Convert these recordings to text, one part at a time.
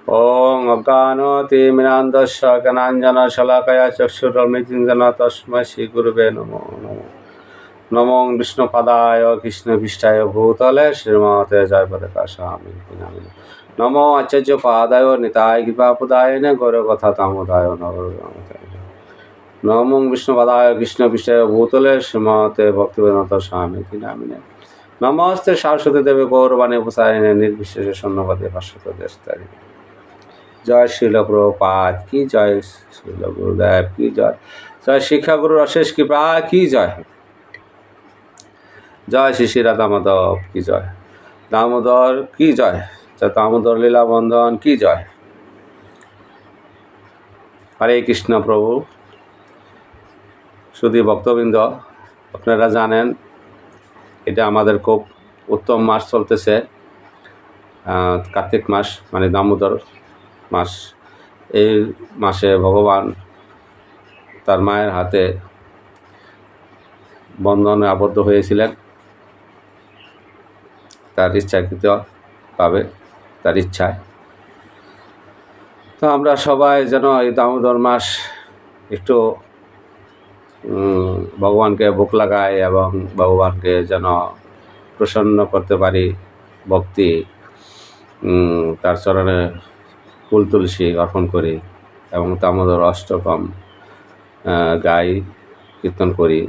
ওং অজ্ঞানতিমিরান্ধস্য জ্ঞানাঞ্জনশলাকয়া চক্ষুরুন্মিলিतं তস্मै শ্রীগুরুবে নমঃ। নমো বিষ্ণুপদায় কৃষ্ণপৃষ্ঠায় ভূতলে শ্রীমতে জয়পতাকাশামি নামিনে। নমো আচার্যপাদায় নিতায় কৃপাপদায় গৌরকথা দামোদায় নরোত্তমায়। নমো বিষ্ণুপদায় কৃষ্ণপৃষ্ঠায় ভূতলে শ্রীমতে ভক্তিবেদান্ত স্বামী নামিনে। নমস্তে সরস্বতী দেবী গৌরবাণী প্রসারিণে নির্বিশেষে শূন্যবাদে ভাস্বত দেশতারিণে। জয় শ্রীল প্রভুপাদ কি জয়, শ্রীল গুরুদেব কি জয়, জয় শিক্ষা গুরুর অশেষ কৃপা কি জয়, জয় শ্রী শ্রী রাধা মাধব কি জয়, দামোদর কি জয়, জয় দামোদর লীলা বন্ধন কি জয়। হরে কৃষ্ণ প্রভু। শুধু ভক্তবৃন্দ, আপনারা জানেন এটা আমাদের খুব উত্তম মাস চলতেছে, কার্তিক মাস মানে দামোদর মাস। এই মাসে ভগবান তার মায়ের হাতে বন্ধনে আবদ্ধ হয়েছিলেন তার ইচ্ছাকৃতভাবে, তার ইচ্ছায়। তো আমরা সবাই যেন এই দামোদর মাস একটু ভগবানকে ভোগ লাগাই এবং ভগবানকে যেন প্রসন্ন করতে পারি, ভক্তি তার চরণে ফুল তুলসী অর্পণ করি এবং দামোদর অষ্টকম গাই, কীর্তন করি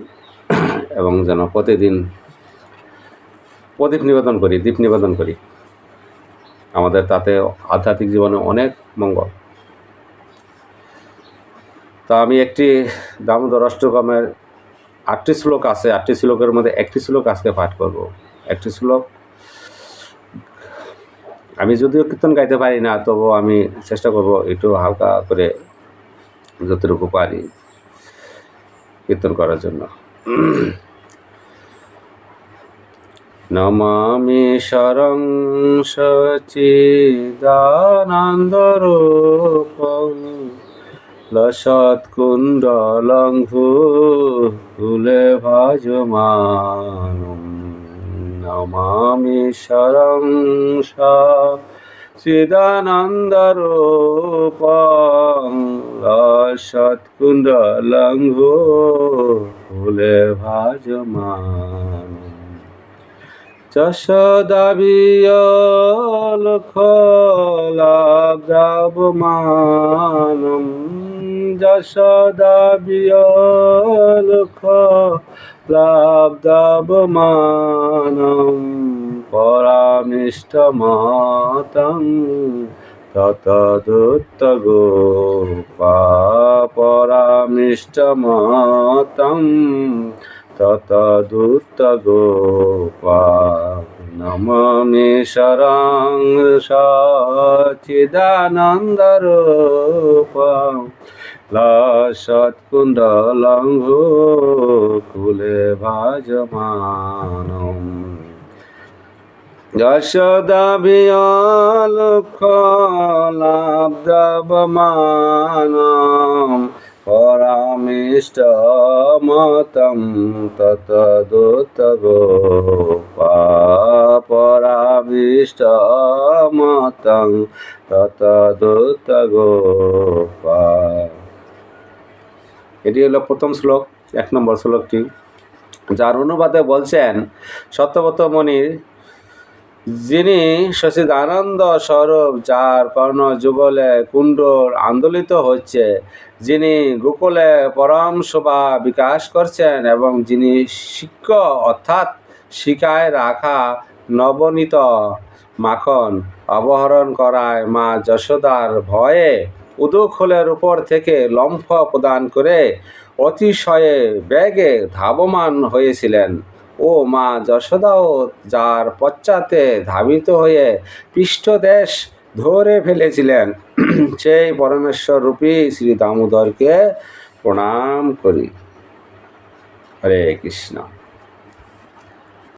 এবং যেন প্রতিদিন প্রদীপ নিবেদন করি, দীপ নিবেদন করি। আমাদের তাতে আধ্যাত্মিক জীবনে অনেক মঙ্গল। তা আমি একটি দামোদর অষ্টকমের 8টি শ্লোক আছে, 8টি শ্লোকের মধ্যে একটি শ্লোক আজকে পাঠ করব। একটি শ্লোক আমি যদিও কীর্তন গাইতে পারি না, তবু আমি চেষ্টা করব একটু হালকা করে যতটুকু পারি কীর্তন করার জন্য। নমামি শরং সচিদানন্দরূপং লসৎকুণ্ডলং ভূলে ভাজমানম। নমামি শরং সচিদানন্দরূপং লসৎকুণ্ডলং ভূলে ভাজমানম। যশোদাবিয়লখলাব্ধবমানম, যশোদাবিয়লখলাব্ধবমানম পরামিষ্টমতং ততদুত্তগোপা। পরামিষ্টমতং ততদুত্তগোপা। নমামি শরং সচিদানন্দরূপং লসৎকুণ্ডলং ভূলে ভাজমানম। যশোদাবিয়লখলাব্ধবমানম পরামিষ্টমতং ততদুত্তগোপা। পরামিষ্টমতং ততদুত্তগোপা। এটি হলো প্রথম শ্লোক, 1 নম্বর শ্লোকটি, যার অনুবাদে বলছেন সত্যব্রত মুনি, যিনি সচিদানন্দ স্বরূপ, যার কর্ণ যুগলে কুণ্ডর আন্দোলিত হচ্ছে, যিনি গোকুলে পরম শোভা বিকাশ করছেন এবং যিনি শিক্ষ অর্থাৎ শিকায় রাখা নবনীত মাখন অপহরণ করায় মা যশোদার ভয়ে উদুখোলের উপর থেকে লম্ফ প্রদান করে অতিশয়ে বেগে ধাবমান হয়েছিলেন। ও মা যশোদাও যার পশ্চাতে ধাবিত হয়ে পৃষ্ঠদেশ ধরে ফেলেছিলেন, সেই পরমেশ্বর রূপী শ্রী দামোদরকে প্রণাম করি। হরে কৃষ্ণ।